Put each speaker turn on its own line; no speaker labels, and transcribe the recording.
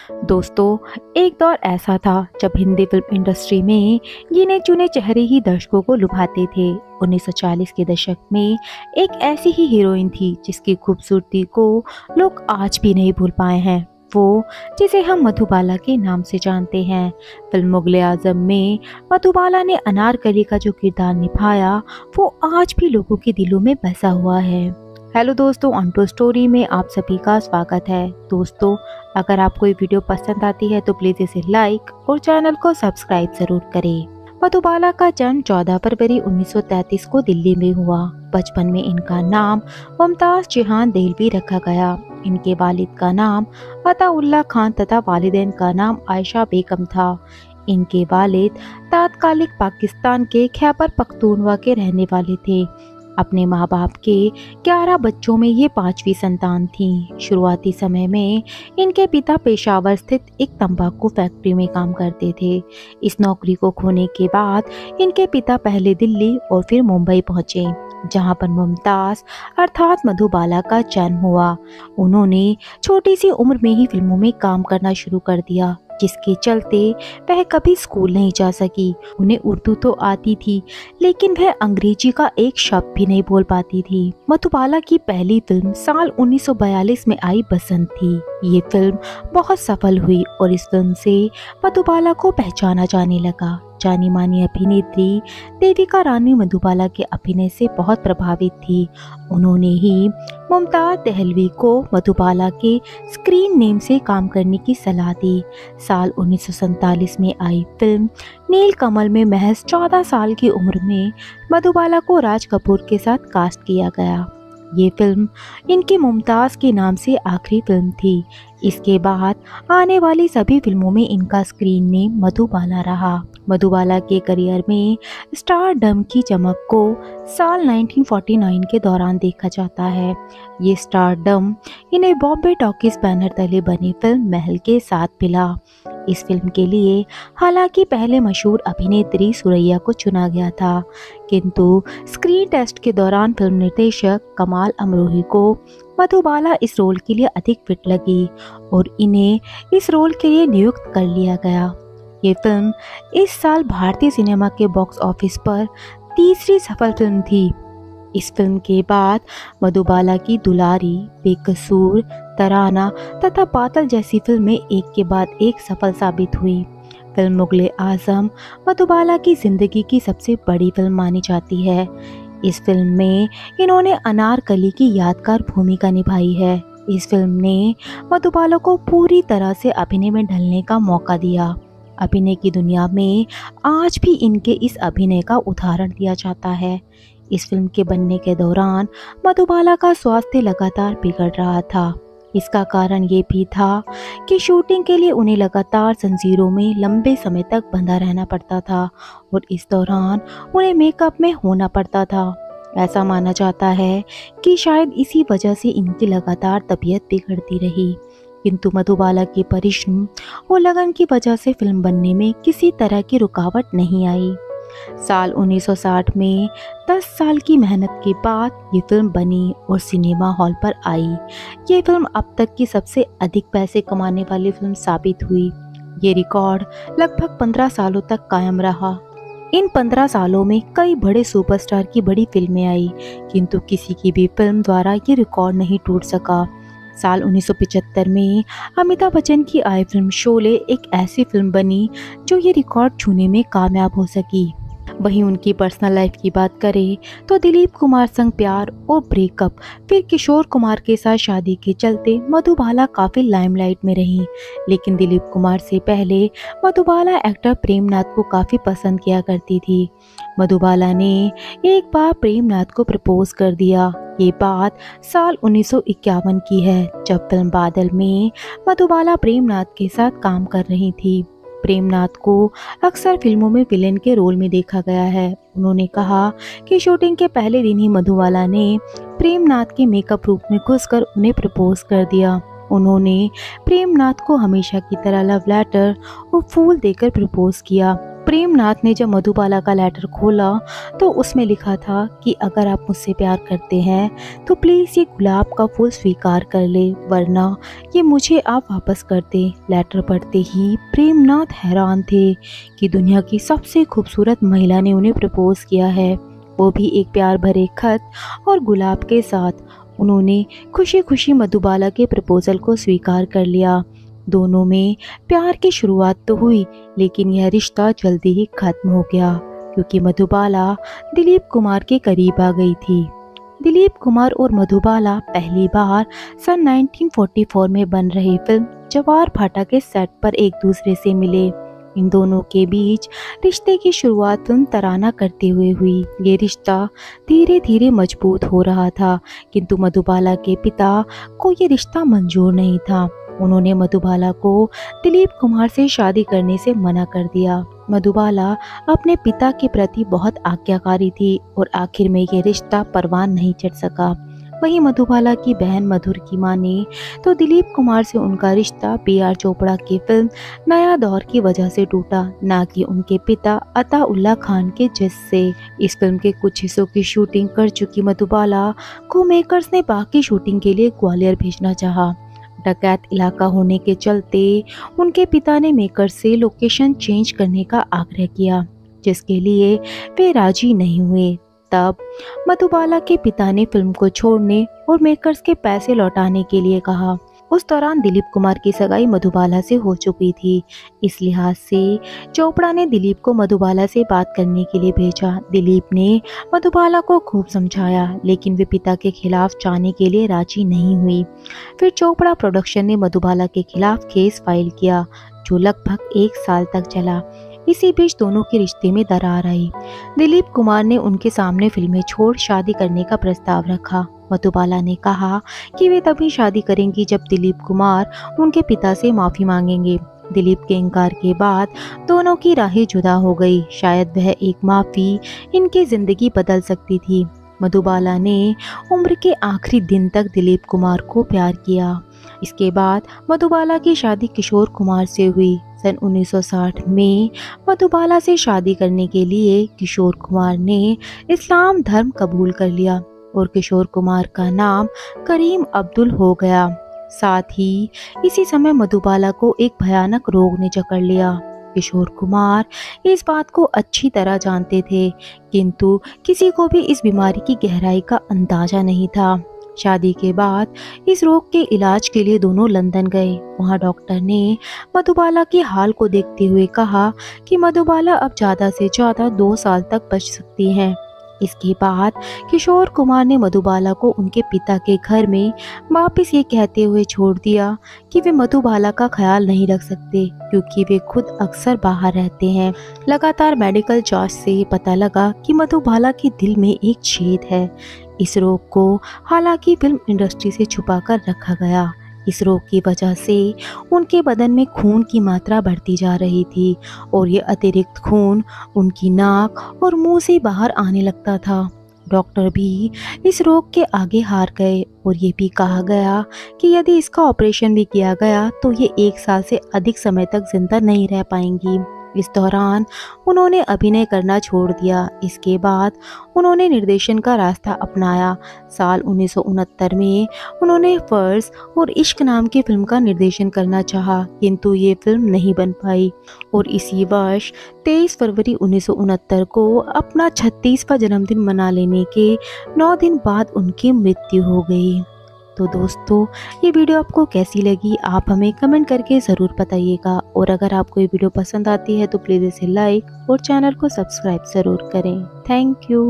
दोस्तों, एक दौर ऐसा था जब हिंदी फिल्म इंडस्ट्री में गिने चुने चेहरे ही दर्शकों को लुभाते थे। 1940 के दशक में एक ऐसी ही हीरोइन थी जिसकी खूबसूरती को लोग आज भी नहीं भूल पाए हैं, वो जिसे हम मधुबाला के नाम से जानते हैं। फिल्म मुगले आजम में मधुबाला ने अनारकली का जो किरदार निभाया वो आज भी लोगों के दिलों में बसा हुआ है। हेलो दोस्तों, ऑन स्टोरी में आप सभी का स्वागत है। दोस्तों, अगर आपको ये वीडियो पसंद आती है तो प्लीज इसे लाइक और चैनल को सब्सक्राइब जरूर करें। मधुबाला का जन्म 14 फरवरी 1933 को दिल्ली में हुआ। बचपन में इनका नाम मुमताज जहान देहलवी रखा गया। इनके वालिद का नाम अताउल्लाह खान तथा वालिदैन का नाम आयशा बेगम था। इनके वालिद तात्कालिक पाकिस्तान के खैबर पख्तूनवा के रहने वाले थे। अपने माँ बाप के 11 बच्चों में ये 5वीं संतान थी। शुरुआती समय में इनके पिता पेशावर स्थित एक तंबाकू फैक्ट्री में काम करते थे। इस नौकरी को खोने के बाद इनके पिता पहले दिल्ली और फिर मुंबई पहुंचे, जहां पर मुमताज अर्थात मधुबाला का जन्म हुआ। उन्होंने छोटी सी उम्र में ही फिल्मों में काम करना शुरू कर दिया, जिसके चलते वह कभी स्कूल नहीं जा सकी। उन्हें उर्दू तो आती थी, लेकिन वह अंग्रेजी का एक शब्द भी नहीं बोल पाती थी। मधुबाला की पहली फिल्म साल 1942 में आई बसंत थी। ये फिल्म बहुत सफल हुई और इस फिल्म से मधुबाला को पहचाना जाने लगा। जानी मानी अभिनेत्री देविका रानी मधुबाला के अभिनय से बहुत प्रभावित थी। उन्होंने ही मुमताज देहलवी को मधुबाला के स्क्रीन नेम से काम करने की सलाह दी। साल 1947 में आई फिल्म नील कमल में महज 14 साल की उम्र में मधुबाला को राज कपूर के साथ कास्ट किया गया। ये फिल्म इनकी मुमताज के नाम से आखिरी फिल्म थी। इसके बाद आने वाली सभी फिल्मों में इनका स्क्रीन नेम मधुबाला रहा। मधुबाला के करियर में स्टारडम की चमक को साल 1949 के दौरान देखा जाता है। ये स्टारडम इन्हें बॉम्बे टॉकीज बैनर तले बनी फिल्म महल के साथ मिला। इस फिल्म के लिए हालांकि पहले मशहूर अभिनेत्री सुरैया को चुना गया था, किंतु स्क्रीन टेस्ट के दौरान फिल्म निर्देशक कमाल अमरोही को मधुबाला इस रोल के लिए अधिक फिट लगी और इन्हें इस रोल के लिए नियुक्त कर लिया गया। ये फिल्म इस साल भारतीय सिनेमा के बॉक्स ऑफिस पर तीसरी सफल फिल्म थी। इस फिल्म के बाद मधुबाला की दुलारी, बेकसूर, तराना तथा बादल जैसी फिल्में एक के बाद एक सफल साबित हुई। फिल्म मुगले आजम मधुबाला की जिंदगी की सबसे बड़ी फिल्म मानी जाती है। इस फिल्म में इन्होंने अनारकली की यादगार भूमिका निभाई है। इस फिल्म ने मधुबाला को पूरी तरह से अभिनय में ढलने का मौका दिया। अभिनय की दुनिया में आज भी इनके इस अभिनय का उदाहरण दिया जाता है। इस फिल्म के बनने के दौरान मधुबाला का स्वास्थ्य लगातार बिगड़ रहा था। इसका कारण ये भी था कि शूटिंग के लिए उन्हें लगातार जंजीरों में लंबे समय तक बंधा रहना पड़ता था और इस दौरान उन्हें मेकअप में होना पड़ता था। ऐसा माना जाता है कि शायद इसी वजह से इनकी लगातार तबीयत बिगड़ती रही, किंतु मधुबाला की परिश्रम और लगन की वजह से फिल्म बनने में किसी तरह की रुकावट नहीं आई। साल 1960 में 10 साल की मेहनत के बाद ये फिल्म बनी और सिनेमा हॉल पर आई। ये फिल्म अब तक की सबसे अधिक पैसे कमाने वाली फिल्म साबित हुई। ये रिकॉर्ड लगभग 15 सालों तक कायम रहा। इन 15 सालों में कई बड़े सुपरस्टार की बड़ी फिल्में आई, किंतु किसी की भी फिल्म द्वारा ये रिकॉर्ड नहीं टूट सका। साल 1975 में अमिताभ बच्चन की आई फिल्म शोले एक ऐसी फिल्म बनी जो ये रिकॉर्ड छूने में कामयाब हो सकी। वहीं उनकी पर्सनल लाइफ की बात करें तो दिलीप कुमार संग प्यार और ब्रेकअप, फिर किशोर कुमार के साथ शादी के चलते मधुबाला काफी लाइमलाइट में रहीं। लेकिन दिलीप कुमार से पहले मधुबाला एक्टर प्रेमनाथ को काफी पसंद किया करती थी। मधुबाला ने एक बार प्रेमनाथ को प्रपोज कर दिया। ये बात साल 1951 की है, जब फिल्म बादल में मधुबाला प्रेमनाथ के साथ काम कर रही थी। प्रेमनाथ को अक्सर फिल्मों में विलेन के रोल में देखा गया है। उन्होंने कहा कि शूटिंग के पहले दिन ही मधुबाला ने प्रेमनाथ के मेकअप रूप में घुसकर उन्हें प्रपोज कर दिया। उन्होंने प्रेमनाथ को हमेशा की तरह लव लेटर और फूल देकर प्रपोज किया। प्रेमनाथ ने जब मधुबाला का लेटर खोला तो उसमें लिखा था कि अगर आप मुझसे प्यार करते हैं तो प्लीज़ ये गुलाब का फूल स्वीकार कर ले, वरना ये मुझे आप वापस कर दें। लेटर पढ़ते ही प्रेमनाथ हैरान थे कि दुनिया की सबसे खूबसूरत महिला ने उन्हें प्रपोज किया है, वो भी एक प्यार भरे खत और गुलाब के साथ। उन्होंने खुशी खुशी मधुबाला के प्रपोजल को स्वीकार कर लिया। दोनों में प्यार की शुरुआत तो हुई, लेकिन यह रिश्ता जल्दी ही खत्म हो गया क्योंकि मधुबाला दिलीप कुमार के करीब आ गई थी। दिलीप कुमार और मधुबाला पहली बार सन 1944 में बन रही फिल्म जवार भाटा के सेट पर एक दूसरे से मिले। इन दोनों के बीच रिश्ते की शुरुआत फिल्म तराना करते हुए हुई। ये रिश्ता धीरे धीरे मजबूत हो रहा था, किंतु मधुबाला के पिता को ये रिश्ता मंजूर नहीं था। उन्होंने मधुबाला को दिलीप कुमार से शादी करने से मना कर दिया। मधुबाला अपने पिता के प्रति बहुत आज्ञाकारी थी और आखिर में ये रिश्ता परवान नहीं चढ़ सका। वहीं मधुबाला की बहन मधुर की माने तो दिलीप कुमार से उनका रिश्ता B.R. चोपड़ा की फिल्म नया दौर की वजह से टूटा, ना कि उनके पिता अताउल्ला खान के जिद से। इस फिल्म के कुछ हिस्सों की शूटिंग कर चुकी मधुबाला को मेकर्स ने बाकी शूटिंग के लिए ग्वालियर भेजना चाहा। डकैत इलाका होने के चलते उनके पिता ने मेकर्स से लोकेशन चेंज करने का आग्रह किया, जिसके लिए वे राजी नहीं हुए। तब मधुबाला के पिता ने फिल्म को छोड़ने और मेकर्स के पैसे लौटाने के लिए कहा। उस दौरान दिलीप कुमार की सगाई मधुबाला से हो चुकी थी। इस लिहाज से चोपड़ा ने दिलीप को मधुबाला से बात करने के लिए भेजा। दिलीप ने मधुबाला को खूब समझाया, लेकिन वे पिता के खिलाफ जाने के लिए राजी नहीं हुई। फिर चोपड़ा प्रोडक्शन ने मधुबाला के खिलाफ केस फाइल किया, जो लगभग 1 साल तक चला। इसी बीच दोनों के रिश्ते में दरार आई। दिलीप कुमार ने उनके सामने फिल्में छोड़ शादी करने का प्रस्ताव रखा। मधुबाला ने कहा कि वे तभी शादी करेंगी जब दिलीप कुमार उनके पिता से माफ़ी मांगेंगे। दिलीप के इनकार के बाद दोनों की राहें जुदा हो गई। शायद वह एक माफ़ी इनकी ज़िंदगी बदल सकती थी। मधुबाला ने उम्र के आखिरी दिन तक दिलीप कुमार को प्यार किया। इसके बाद मधुबाला की शादी किशोर कुमार से हुई। सन 1960 में मधुबाला से शादी करने के लिए किशोर कुमार ने इस्लाम धर्म कबूल कर लिया और किशोर कुमार का नाम करीम अब्दुल हो गया। साथ ही इसी समय मधुबाला को एक भयानक रोग ने जकड़ लिया। किशोर कुमार इस बात को अच्छी तरह जानते थे, किंतु किसी को भी इस बीमारी की गहराई का अंदाजा नहीं था। शादी के बाद इस रोग के इलाज के लिए दोनों लंदन गए। वहां डॉक्टर ने मधुबाला के हाल को देखते हुए कहा कि मधुबाला अब ज़्यादा से ज़्यादा 2 साल तक बच सकती हैं। इसके बाद किशोर कुमार ने मधुबाला को उनके पिता के घर में वापस ये कहते हुए छोड़ दिया कि वे मधुबाला का ख्याल नहीं रख सकते क्योंकि वे खुद अक्सर बाहर रहते हैं। लगातार मेडिकल जांच से ये पता लगा कि मधुबाला के दिल में एक छेद है। इस रोग को हालांकि फिल्म इंडस्ट्री से छुपाकर रखा गया। इस रोग की वजह से उनके बदन में खून की मात्रा बढ़ती जा रही थी और ये अतिरिक्त खून उनकी नाक और मुंह से बाहर आने लगता था। डॉक्टर भी इस रोग के आगे हार गए और ये भी कहा गया कि यदि इसका ऑपरेशन भी किया गया तो ये 1 साल से अधिक समय तक जिंदा नहीं रह पाएंगी। इस दौरान उन्होंने अभिनय करना छोड़ दिया। इसके बाद उन्होंने निर्देशन का रास्ता अपनाया। साल 1969 में उन्होंने फर्ज और इश्क नाम की फिल्म का निर्देशन करना चाहा, किंतु ये फिल्म नहीं बन पाई और इसी वर्ष 23 फरवरी 1969 को अपना 36वां जन्मदिन मना लेने के 9 दिन बाद उनकी मृत्यु हो गई। तो दोस्तों, ये वीडियो आपको कैसी लगी आप हमें कमेंट करके ज़रूर बताइएगा और अगर आपको ये वीडियो पसंद आती है तो प्लीज़ इसे लाइक और चैनल को सब्सक्राइब ज़रूर करें। Thank you.